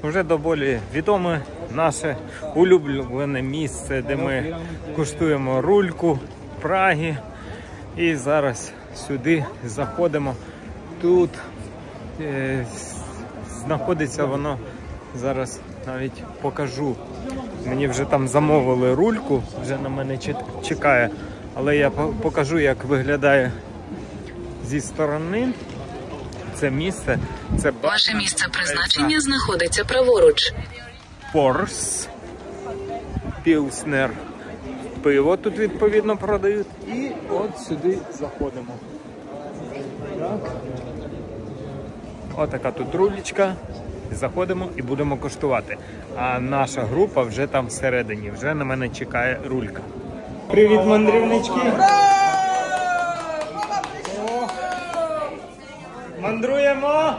вже доволі відоме наше улюблене місце, де ми куштуємо рульку Праги. І зараз сюди заходимо. Тут знаходиться воно, зараз навіть покажу. Мені вже там замовили рульку, вже на мене чекає. Але я покажу, як виглядає зі сторони це місце. Це ваше місце призначення знаходиться праворуч. Порс, Пілснер. Пиво тут відповідно продають. І от сюди заходимо. Так. Отака тут рулечка. Заходимо і будемо коштувати. А наша група вже там всередині. Вже на мене чекає рулька. Привіт, мандрівнички! Мандруємо!